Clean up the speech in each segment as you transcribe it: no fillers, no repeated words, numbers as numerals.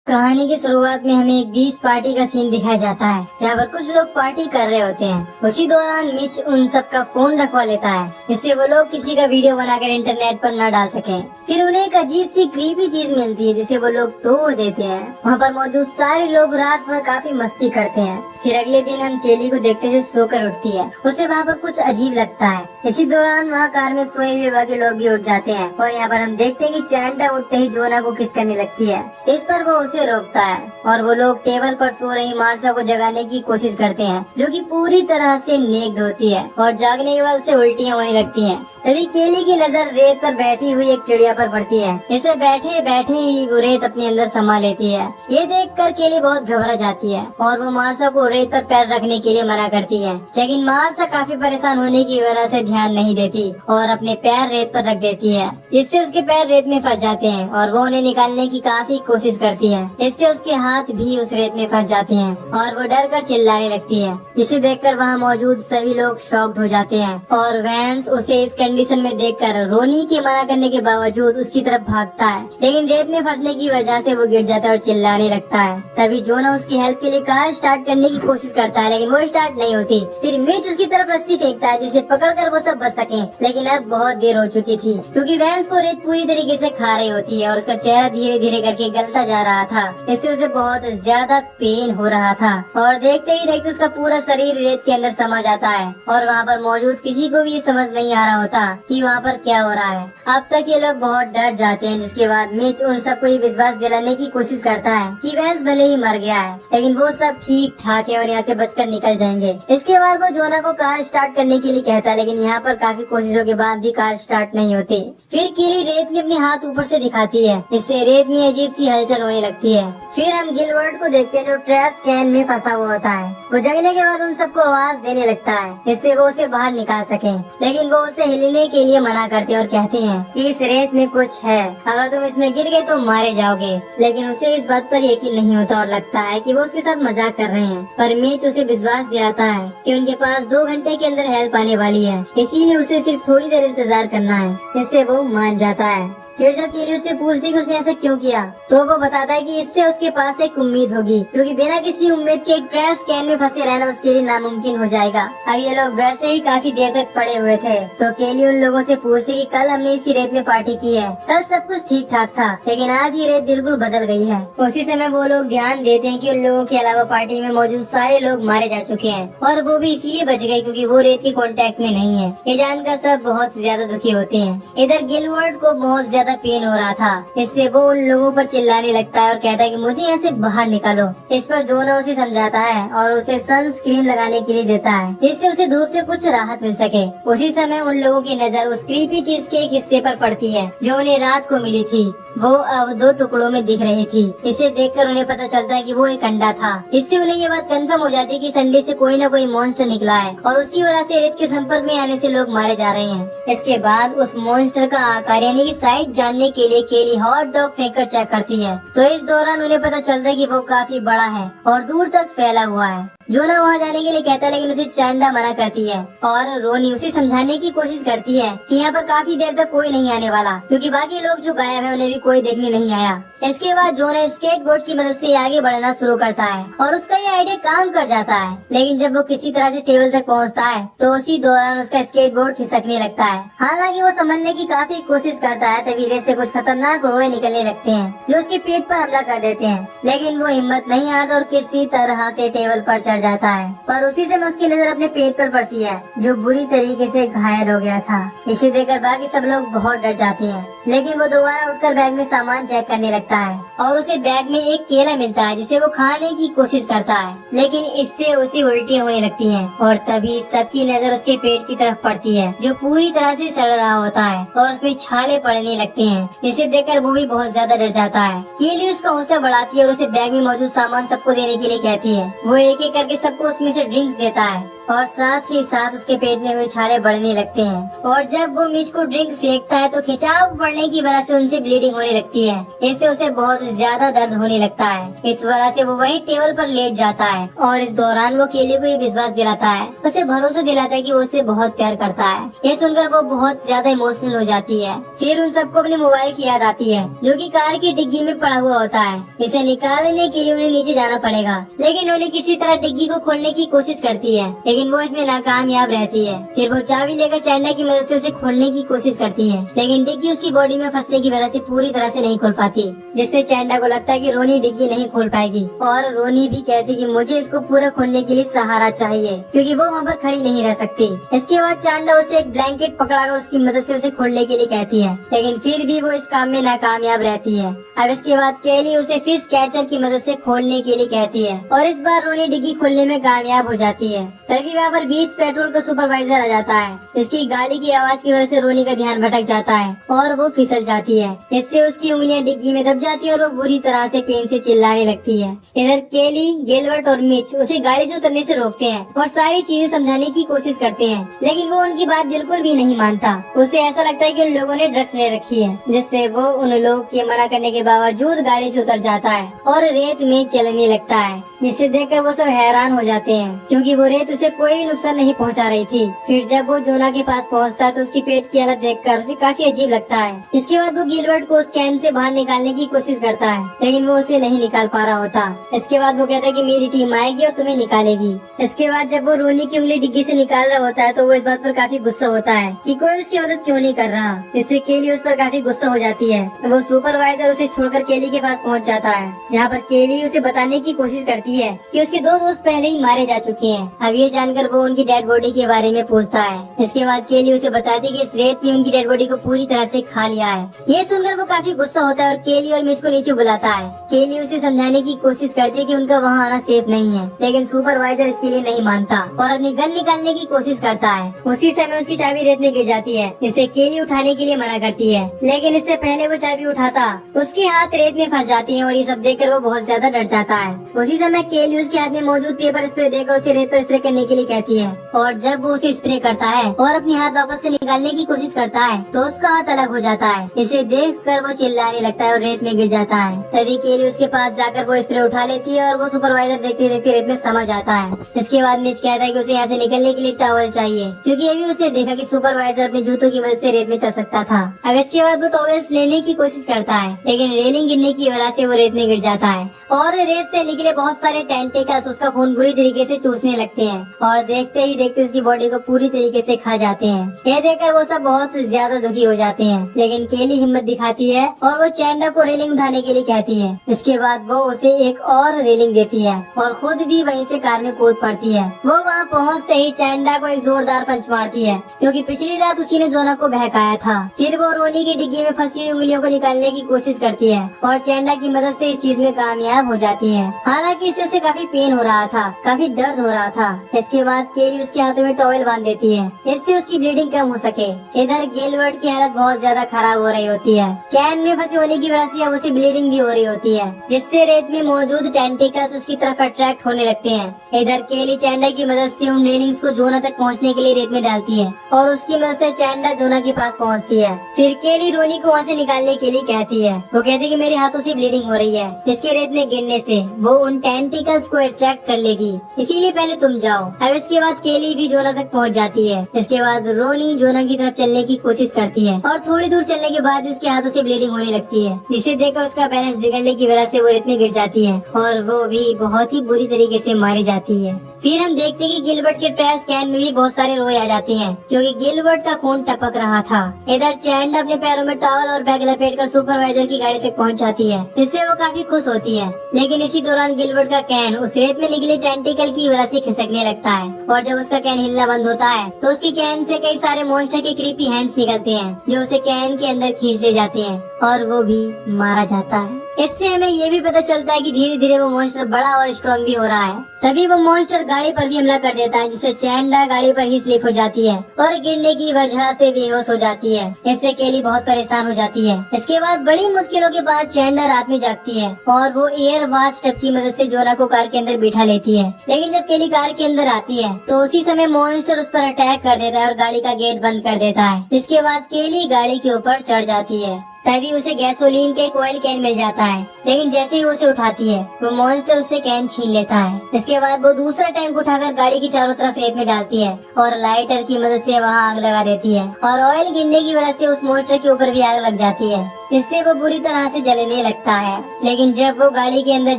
कहानी की शुरुआत में हमें एक बीच पार्टी का सीन दिखाया जाता है, जहाँ पर कुछ लोग पार्टी कर रहे होते हैं। उसी दौरान मिच उन सब का फोन रखवा लेता है, जिससे वो लोग किसी का वीडियो बनाकर इंटरनेट पर न डाल सकें। फिर उन्हें एक अजीब सी क्रीपी चीज मिलती है, जिसे वो लोग तोड़ देते हैं। वहाँ पर मौजूद सारे लोग रात भर काफी मस्ती करते हैं। फिर अगले दिन हम केली को देखते जो सोकर उठती है। उसे वहाँ पर कुछ अजीब लगता है। इसी दौरान वहाँ कार में सोए हुए बाकी लोग भी उठ जाते हैं और यहाँ पर हम देखते हैं कि चैंडा उठते ही जोना को किस करने लगती है। इस पर वो उसे रोकता है और वो लोग टेबल पर सो रही मार्सा को जगाने की कोशिश करते हैं, जो कि पूरी तरह से नेक्ड होती है और जागने के बाद उसे उल्टियाँ होने लगती हैं। तभी केली की नजर रेत पर बैठी हुई एक चिड़िया पर पड़ती है। इसे बैठे बैठे ही वो रेत अपने अंदर समा लेती है। ये देखकर केली बहुत घबरा जाती है और वो मार्सा को रेत पर पैर रखने के लिए मना करती है, लेकिन मार्सा काफी परेशान होने की वजह से ध्यान नहीं देती और अपने पैर रेत पर रख देती है। इससे उसके पैर रेत में फंस जाते हैं और वो उन्हें निकालने की काफी कोशिश करती है। इससे उसके हाथ भी उस रेत में फंस जाते हैं और वो डर कर चिल्लाने लगती है, जिसे देखकर वहाँ मौजूद सभी लोग शॉक्ड हो जाते हैं और वैंस उसे इस कंडीशन में देखकर रोनी के मना करने के बावजूद उसकी तरफ भागता है, लेकिन रेत में फंसने की वजह से वो गिर जाता है और चिल्लाने लगता है। तभी जोना उसकी हेल्प के लिए कार स्टार्ट करने की कोशिश करता है, लेकिन वो स्टार्ट नहीं होती। फिर मिच उसकी तरफ रस्सी फेंकता है, जिसे पकड़कर वो सब बच सके, लेकिन अब बहुत देर हो चुकी थी, क्योंकि वैंस को रेत पूरी तरीके से खा रही होती है और उसका चेहरा धीरे धीरे करके गलता जा रहा था। इससे उसे बहुत ज्यादा पेन हो रहा था और देखते ही देखते उसका पूरा शरीर रेत के अंदर समा जाता है और वहाँ पर मौजूद किसी को भी ये समझ नहीं आ रहा होता कि वहाँ पर क्या हो रहा है। अब तक ये लोग बहुत डर जाते हैं, जिसके बाद मिच उन सबको ये विश्वास दिलाने की कोशिश करता है कि वैंस भले ही मर गया है, लेकिन वो सब ठीक ठाक है और यहाँ से बचकर निकल जाएंगे। इसके बाद वो जोना को कार स्टार्ट करने के लिए कहता है, लेकिन यहाँ पर काफी कोशिशों के बाद भी कार स्टार्ट नहीं होती। फिर केली रेत में अपने हाथ ऊपर से दिखाती है, इससे रेत में अजीब सी हलचल होने लगती है। फिर हम गिलबर्ट को देखते हैं, जो ट्रैश कैन में फंसा हुआ होता है। वो जगने के बाद उन सबको आवाज देने लगता है, इससे वो उसे बाहर निकाल सके, लेकिन वो उसे हिलने के लिए मना करते हैं और कहते हैं कि इस रेत में कुछ है, अगर तुम इसमें गिर गए तो मारे जाओगे। लेकिन उसे इस बात पर यकीन नहीं होता और लगता है कि वो उसके साथ मजाक कर रहे हैं। पर मिच उसे विश्वास दिलाता है कि उनके पास 2 घंटे के अंदर हेल्प आने वाली है, इसीलिए उसे सिर्फ थोड़ी देर इंतजार करना है। इससे वो मान जाता है। फिर जब केली उससे पूछती कि उसने ऐसा क्यों किया, तो वो बताता है कि इससे उसके पास एक उम्मीद होगी, क्योंकि बिना किसी उम्मीद के एक ट्रैश कैन में फंसे रहना उसके लिए नामुमकिन हो जाएगा। अब ये लोग वैसे ही काफी देर तक पड़े हुए थे, तो केली उन लोगों से पूछती कि कल हमने इसी रेत में पार्टी की है, कल सब कुछ ठीक ठाक था, लेकिन आज ये रेत बिल्कुल बदल गई है। उसी समय वो लोग ध्यान देते हैं कि उन लोगों के अलावा पार्टी में मौजूद सारे लोग मारे जा चुके हैं और वो भी इसीलिए बच गए क्योंकि वो रेत के कांटेक्ट में नहीं है। ये जानकर सब बहुत ज्यादा दुखी होते हैं। इधर गिलबर्ट को बहुत ज्यादा पेन हो रहा था, इससे वो उन लोगों पर चिल्लाने लगता है और कहता है कि मुझे यहाँ से बाहर निकालो। इस पर जोना उसे समझाता है और उसे सनस्क्रीन लगाने के लिए देता है, जिससे उसे धूप से कुछ राहत मिल सके। उसी समय उन लोगों की नजर उस क्रीपी चीज के एक हिस्से पर पड़ती है जो उन्हें रात को मिली थी। वो अब 2 टुकड़ों में दिख रही थी। इसे देखकर उन्हें पता चलता है कि वो एक अंडा था। इससे उन्हें ये बात कंफर्म हो जाती है कि संडे से कोई न कोई मॉन्स्टर निकला है और उसी वजह से रेत के संपर्क में आने से लोग मारे जा रहे हैं। इसके बाद उस मॉन्स्टर का आकार यानी कि साइज जानने के लिए केली हॉट डॉग फेंक कर चेक करती है, तो इस दौरान उन्हें पता चलता है कि वो काफी बड़ा है और दूर तक फैला हुआ है। जोना वहाँ जाने के लिए कहता है, लेकिन उसे चैंडा मना करती है और रोनी उसे समझाने की कोशिश करती है कि यहाँ पर काफी देर तक कोई नहीं आने वाला, क्योंकि बाकी लोग जो गायब है उन्हें भी कोई देखने नहीं आया। इसके बाद जोना स्केटबोर्ड की मदद से आगे बढ़ना शुरू करता है और उसका ये आइडिया काम कर जाता है, लेकिन जब वो किसी तरह से टेबल तक पहुँचता है तो उसी दौरान उसका स्केटबोर्ड खिसकने लगता है। हालांकि वो संभलने की काफी कोशिश करता है, तभी रेत से कुछ खतरनाक रोए निकलने लगते हैं जो उसके पेट पर हमला कर देते हैं, लेकिन वो हिम्मत नहीं हारता और किसी तरह से टेबल पर चढ़ जाता है। पर उसी समय उसकी नजर अपने पेट पर पड़ती है, जो बुरी तरीके से घायल हो गया था। इसे देखकर बाकी सब लोग बहुत डर जाते हैं, लेकिन वो दोबारा उठकर बैग में सामान चेक करने लगता है और उसे बैग में एक केला मिलता है, जिसे वो खाने की कोशिश करता है, लेकिन इससे उसे उल्टी होने लगती है और तभी सबकी नजर उसके पेट की तरफ पड़ती है, जो पूरी तरह से सड़ रहा होता है और उसमें छाले पड़ने लगते हैं। इसे देखकर वो भी बहुत ज्यादा डर जाता है। केली उसका हौसला बढ़ाती है और उसे बैग में मौजूद सामान सबको देने के लिए कहती है। वो एक एक करके सबको उसमें से ड्रिंक्स देता है और साथ ही साथ उसके पेट में हुए छाले बढ़ने लगते हैं। और जब वो मिच को ड्रिंक फेंकता है तो खिंचाव बढ़ने की वजह से उनसे ब्लीडिंग होने लगती है। इससे उसे बहुत ज्यादा दर्द होने लगता है। इस वजह से वो वही टेबल पर लेट जाता है और इस दौरान वो केली को ये विश्वास दिलाता है, उसे भरोसा दिलाता है कि वो उससे बहुत प्यार करता है। ये सुनकर वो बहुत ज्यादा इमोशनल हो जाती है। फिर उन सबको अपने मोबाइल की याद आती है जो कि कार की डिग्गी में पड़ा हुआ होता है। इसे निकालने के लिए उन्हें नीचे जाना पड़ेगा, लेकिन उन्हें किसी तरह डिग्गी को खोलने की कोशिश करती है, लेकिन वो इसमें नाकामयाब रहती है। फिर वो चाबी लेकर चैंडा की मदद से उसे खोलने की कोशिश करती है, लेकिन डिग्गी उसकी बॉडी में फंसने की वजह से पूरी तरह से नहीं खोल पाती, जिससे चैंडा को लगता है कि रोनी डिग्गी नहीं खोल पाएगी। और रोनी भी कहती कि मुझे इसको पूरा खोलने के लिए सहारा चाहिए, क्योंकि वो वहाँ पर खड़ी नहीं रह सकती। इसके बाद चैंडा उसे एक ब्लैंकेट पकड़ाकर उसकी मदद से उसे खोलने के लिए कहती है, लेकिन फिर भी वो इस काम में नाकामयाब रहती है। अब इसके बाद केली उसे फिश कैचर की मदद से खोलने के लिए कहती है और इस बार रोनी डिग्गी खोलने में कामयाब हो जाती है। तभी वहाँ पर बीच पेट्रोल का सुपरवाइजर आ जाता है। इसकी गाड़ी की आवाज की वजह से रोनी का ध्यान भटक जाता है और वो फिसल जाती है। इससे उसकी उंगलियां डिग्गी में दब जाती है और वो बुरी तरह से पेन से चिल्लाने लगती है। इधर केली, गिलबर्ट और मिच उसे गाड़ी से उतरने से रोकते हैं और सारी चीजें समझाने की कोशिश करते हैं, लेकिन वो उनकी बात बिल्कुल भी नहीं मानता। उसे ऐसा लगता है कि उन लोगों ने ड्रग्स ले रखी है, जिससे वो उन लोग के मना करने के बावजूद गाड़ी से उतर जाता है और रेत में चलने लगता है, जिसे देखकर वो सब हैरान हो जाते हैं, क्योंकि वो रेत उसे कोई भी नुकसान नहीं पहुंचा रही थी। फिर जब वो जोना के पास पहुंचता है तो उसकी पेट की हालत देखकर उसे काफी अजीब लगता है। इसके बाद वो गिलबर्ट को उस कैन से बाहर निकालने की कोशिश करता है, लेकिन वो उसे नहीं निकाल पा रहा होता। इसके बाद वो कहता है कि मेरी टीम आएगी और तुम्हें निकालेगी। इसके बाद जब वो रोनी की उंगली डिग्गी से निकाल रहा होता है तो वो इस बात पर काफी गुस्सा होता है कि कोई उसकी मदद क्यों नहीं कर रहा। इससे केली उस पर काफी गुस्सा हो जाती है। वो सुपरवाइजर उसे छोड़कर केली के पास पहुंच जाता है, जहाँ पर केली उसे बताने की कोशिश करती है कि उसके 2 दोस्त पहले ही मारे जा चुके हैं। अब ये जानकर वो उनकी डेड बॉडी के बारे में पूछता है। इसके बाद केली उसे बताती है कि इस रेत ने उनकी डेड बॉडी को पूरी तरह से खा लिया है। ये सुनकर वो काफी गुस्सा होता है और केली और मिच को नीचे बुलाता है। केली उसे समझाने की कोशिश करती है कि उनका वहाँ आना सेफ नहीं है, लेकिन सुपरवाइजर इसके लिए नहीं मानता और अपनी गन निकालने की कोशिश करता है। उसी समय उसकी चाबी रेत में गिर जाती है, इसे केली उठाने के लिए मना करती है, लेकिन इससे पहले वो चाबी उठाता उसके हाथ रेत में फंस जाती है और ये सब देखकर वो बहुत ज्यादा डर जाता है। उसी समय केली उसके हाथ में मौजूद पेपर स्प्रे देकर उसे रेत पर स्प्रे करने के लिए कहती है और जब वो उसे स्प्रे करता है और अपने हाथ वापस से निकालने की कोशिश करता है तो उसका हाथ अलग हो जाता है। इसे देखकर वो चिल्लाने लगता है और रेत में गिर जाता है। तभी केली उसके पास जाकर वो स्प्रे उठा लेती है और वो सुपरवाइजर देखते देखते रेत में समा जाता है। इसके बाद मिच कहता है कि उसे यहाँ से निकलने के लिए टॉवल चाहिए, क्योंकि ये भी उसने देखा कि सुपरवाइजर अपने जूतों की मदद से रेत में चल सकता था। अब इसके बाद वो टॉवल्स लेने की कोशिश करता है, लेकिन रेलिंग गिरने की वजह से वो रेत में गिर जाता है और रेत से निकले बहुत सारे टेंटिकल्स उसका खून बुरी तरीके से चूसने लगते हैं और देखते ही देखते उसकी बॉडी को पूरी तरीके से खा जाते हैं। ये देखकर वो सब बहुत ज्यादा दुखी हो जाते हैं, लेकिन केली हिम्मत दिखाती है और वो चैंडा को रेलिंग उठाने के लिए कहती है। इसके बाद वो उसे एक और रेलिंग देती है और खुद भी वहीं से कार में कूद पड़ती है। वो वहाँ पहुँचते ही चैंडा को एक जोरदार पंच मारती है, क्योंकि पिछली रात उसी ने जोना को बहकाया था। फिर वो रोनी की डिग्गी में फंसी हुई उंगलियों को निकालने की कोशिश करती है और चैंडा की मदद से इस चीज में कामयाब हो जाती है। हालांकि इससे उसे काफी पेन हो रहा था, काफी दर्द हो रहा था। इसके बाद केली उसके हाथों में टॉवल बांध देती है, इससे उसकी ब्लीडिंग कम हो सके। इधर गिलबर्ट की हालत बहुत ज्यादा खराब हो रही होती है। कैन में फंसे होने की वजह से अब उसे ब्लीडिंग भी हो रही होती है, जिससे रेत में मौजूद टेंटिकल्स उसकी तरफ अट्रैक्ट होने लगते हैं। इधर केली चैंडा की मदद से उन रेलिंग्स को जोना तक पहुंचने के लिए रेत में डालती है और उसकी मदद से चैंडा जोना के पास पहुंचती है। फिर केली रोनी को वहाँ से निकालने के लिए कहती है। वो कहती है कि मेरे हाथों से ब्लीडिंग हो रही है, इसके रेत में गिरने से वो उन टेंटिकल्स को अट्रैक्ट कर लेगी, इसीलिए पहले तुम जाओ। अब इसके बाद केली भी जोना तक पहुंच जाती है। इसके बाद रोनी जोना की तरफ चलने की कोशिश करती है और थोड़ी दूर चलने के बाद उसके हाथों से ब्लीडिंग होने लगती है, जिसे देखकर उसका बैलेंस बिगड़ने की वजह से वो रेत में गिर जाती है और वो भी बहुत ही बुरी तरीके से मारी जाती है। फिर हम देखते हैं कि गिलबर्ट के ट्रैश कैन में भी बहुत सारे रोए आ जाते हैं, क्योंकि गिलबर्ट का खून टपक रहा था। इधर चैंड अपने पैरों में टॉवल और बैग लपेटकर सुपरवाइजर की गाड़ी तक पहुंच जाती है, जिससे वो काफी खुश होती है। लेकिन इसी दौरान गिलबर्ट का कैन उस रेत में निकले टेंटिकल की वजह से खिसकने लगता है और जब उसका कैन हिलना बंद होता है तो उसके कैन से कई सारे मॉन्स्टर के क्रीपी हैंड्स निकलते हैं, जो उसे कैन के अंदर खींच ले जाते हैं और वो भी मारा जाता है। इससे हमें ये भी पता चलता है कि धीरे धीरे वो मॉन्स्टर बड़ा और स्ट्रॉन्ग भी हो रहा है। तभी वो मॉन्स्टर गाड़ी पर भी हमला कर देता है, जिससे चैंडा गाड़ी पर ही स्लिप हो जाती है और गिरने की वजह से बेहोश हो जाती है। इससे केली बहुत परेशान हो जाती है। इसके बाद बड़ी मुश्किलों के बाद चैंडा रात में जागती है और वो एयर बाथ टब की मदद से जोना को कार के अंदर बिठा लेती है। लेकिन जब केली कार के अंदर आती है तो उसी समय मॉन्स्टर उस पर अटैक कर देता है और गाड़ी का गेट बंद कर देता है। इसके बाद केली गाड़ी के ऊपर चढ़ जाती है। तभी उसे गैसोलीन का एक ऑयल कैन मिल जाता है, लेकिन जैसे ही वो उसे उठाती है वो मॉन्स्टर उससे कैन छीन लेता है। इसके बाद वो दूसरा टैंक उठाकर गाड़ी की चारों तरफ रेत में डालती है और लाइटर की मदद से वहाँ आग लगा देती है और ऑयल गिरने की वजह से उस मॉन्स्टर के ऊपर भी आग लग जाती है। इससे वो बुरी तरह से जलने लगता है। लेकिन जब वो गाड़ी के अंदर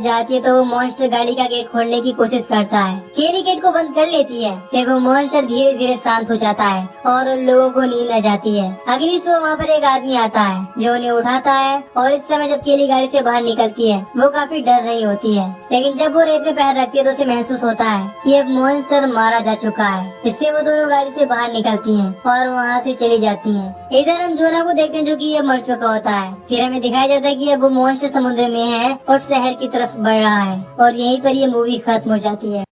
जाती है तो वो मॉन्स्टर गाड़ी का गेट खोलने की कोशिश करता है। केली गेट को बंद कर लेती है। फिर वो मॉन्स्टर धीरे धीरे शांत हो जाता है और उन लोगों को नींद आ जाती है। अगली सुबह वहाँ पर एक आदमी आता है जो उन्हें उठाता है और इस समय जब केली गाड़ी से बाहर निकलती है वो काफी डर रही होती है। लेकिन जब वो रेत में पैर रखती है तो उसे महसूस होता है कि अब मॉन्स्टर मारा जा चुका है। इससे वो दोनों गाड़ी से बाहर निकलती हैं और वहाँ से चली जाती हैं। इधर हम जोना को देखते हैं जो कि ये मर चुका होता है। फिर हमें दिखाया जाता है कि अब वो मॉन्स्टर समुद्र में है और शहर की तरफ बढ़ रहा है और यहीं पर ये मूवी खत्म हो जाती है।